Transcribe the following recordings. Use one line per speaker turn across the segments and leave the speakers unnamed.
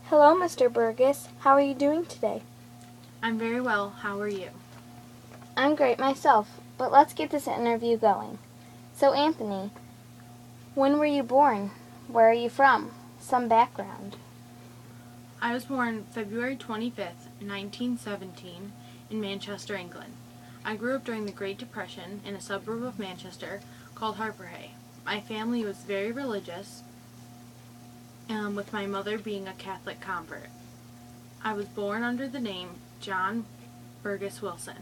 Hello, Mr. Burgess. How are you doing today?
I'm very well. How are you?
I'm great myself, but let's get this interview going. So, Anthony, when were you born? Where are you from? Some background.
I was born February 25th, 1917, in Manchester, England. I grew up during the Great Depression in a suburb of Manchester called Harperhay. My family was very religious, with my mother being a Catholic convert. I was born under the name John Burgess Wilson,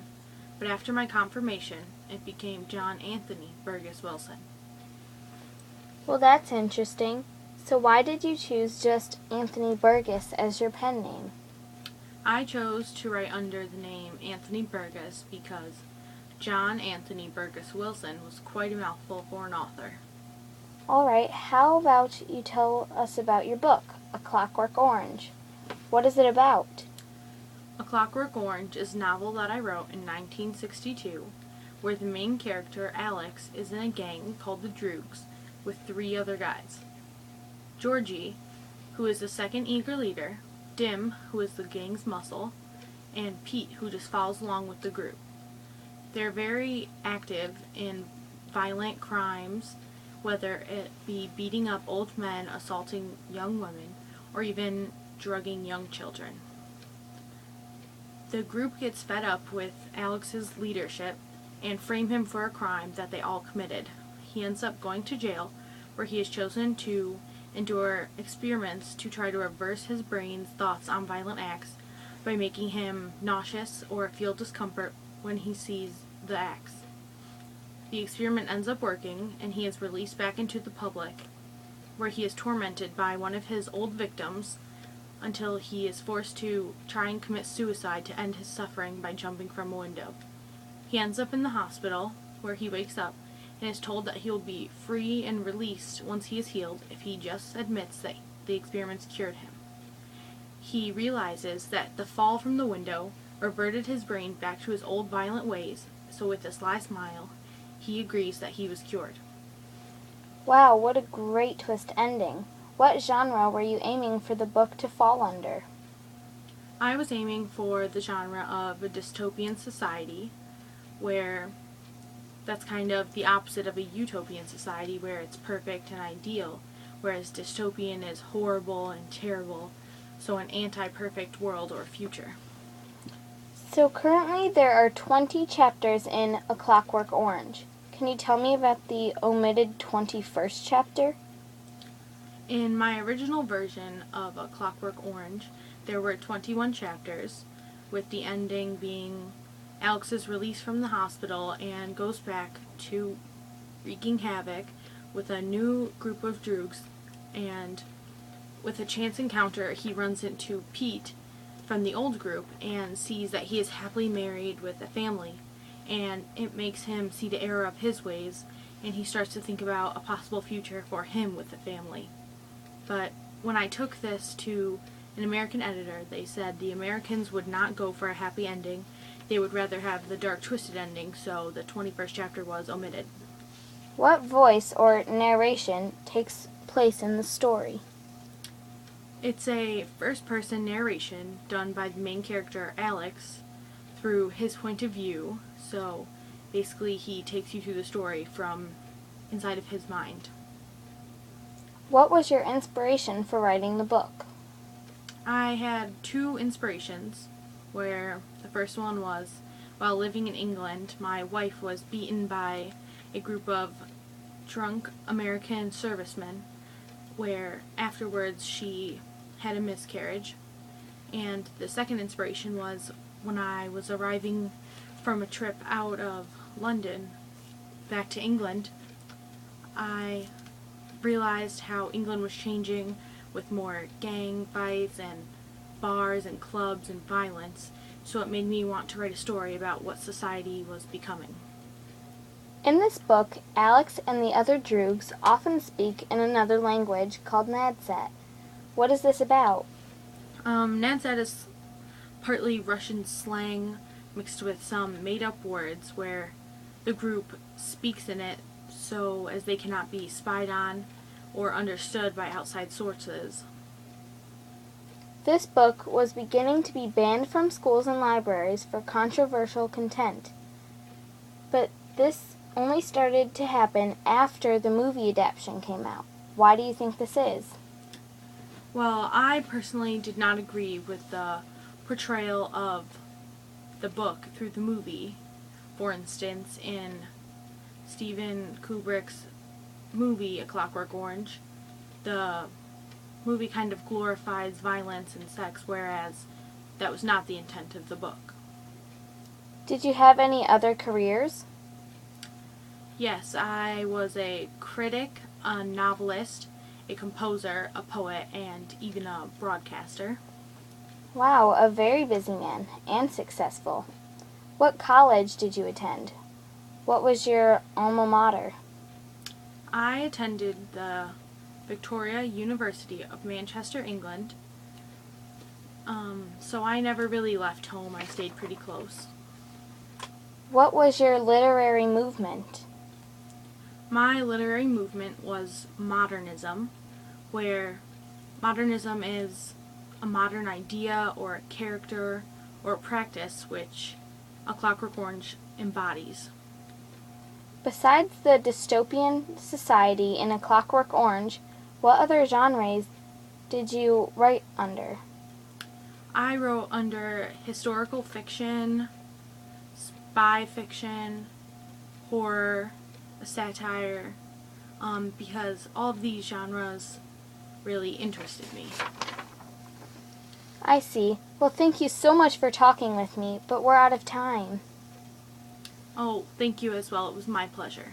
but after my confirmation, it became John Anthony Burgess Wilson.
Well, that's interesting. So, why did you choose just Anthony Burgess as your pen name?
I chose to write under the name Anthony Burgess because John Anthony Burgess Wilson was quite a mouthful for an author.
All right, how about you tell us about your book, A Clockwork Orange? What is it about?
A Clockwork Orange is a novel that I wrote in 1962 where the main character, Alex, is in a gang called the Droogs with 3 other guys. Georgie, who is the second eager leader, Dim, who is the gang's muscle, and Pete, who just follows along with the group. They're very active in violent crimes, whether it be beating up old men, assaulting young women, or even drugging young children. The group gets fed up with Alex's leadership and frame him for a crime that they all committed. He ends up going to jail, where he is chosen to endure experiments to try to reverse his brain's thoughts on violent acts by making him nauseous or feel discomfort when he sees the acts. The experiment ends up working, and he is released back into the public, where he is tormented by one of his old victims until he is forced to try and commit suicide to end his suffering by jumping from a window. He ends up in the hospital, where he wakes up and is told that he will be free and released once he is healed if he just admits that the experiments cured him. He realizes that the fall from the window reverted his brain back to his old violent ways, so with a sly smile, he agrees that he was cured.
Wow, what a great twist ending. What genre were you aiming for the book to fall under?
I was aiming for the genre of a dystopian society, where that's kind of the opposite of a utopian society where it's perfect and ideal, whereas dystopian is horrible and terrible, so an anti-perfect world or future.
So currently there are 20 chapters in A Clockwork Orange. Can you tell me about the omitted 21st chapter?
In my original version of A Clockwork Orange, there were 21 chapters, with the ending being Alex is released from the hospital and goes back to wreaking havoc with a new group of droogs, and with a chance encounter he runs into Pete from the old group and sees that he is happily married with a family, and it makes him see the error of his ways, and he starts to think about a possible future for him with a family. But when I took this to an American editor, they said the Americans would not go for a happy ending. They would rather have the dark, twisted ending, so the 21st chapter was omitted.
What voice or narration takes place in the story?
It's a first-person narration done by the main character, Alex, through his point of view, so basically he takes you through the story from inside of his mind.
What was your inspiration for writing the book?
I had 2 inspirations, where the first one was, while living in England, my wife was beaten by a group of drunk American servicemen, where afterwards she had a miscarriage. And the second inspiration was when I was arriving from a trip out of London back to England, I realized how England was changing with more gang fights and bars and clubs and violence, so it made me want to write a story about what society was becoming.
In this book, Alex and the other droogs often speak in another language called Nadsat. What is this about?
Nadsat is partly Russian slang mixed with some made-up words where the group speaks in it so as they cannot be spied on or understood by outside sources.
This book was beginning to be banned from schools and libraries for controversial content. But this only started to happen after the movie adaptation came out. Why do you think this is?
Well, I personally did not agree with the portrayal of the book through the movie. For instance, in Steven Kubrick's movie, A Clockwork Orange, the movie kind of glorifies violence and sex, whereas that was not the intent of the book.
Did you have any other careers?
Yes, I was a critic, a novelist, a composer, a poet, and even a broadcaster.
Wow, a very busy man and successful. What college did you attend? What was your alma mater?
I attended the Victoria University of Manchester, England. So I never really left home. I stayed pretty close.
What was your literary movement?
My literary movement was modernism, where modernism is a modern idea or a character or a practice which A Clockwork Orange embodies.
Besides the dystopian society in A Clockwork Orange, what other genres did you write under?
I wrote under historical fiction, spy fiction, horror, a satire, because all of these genres really interested me.
I see. Well, thank you so much for talking with me, but we're out of time.
Oh, thank you as well. It was my pleasure.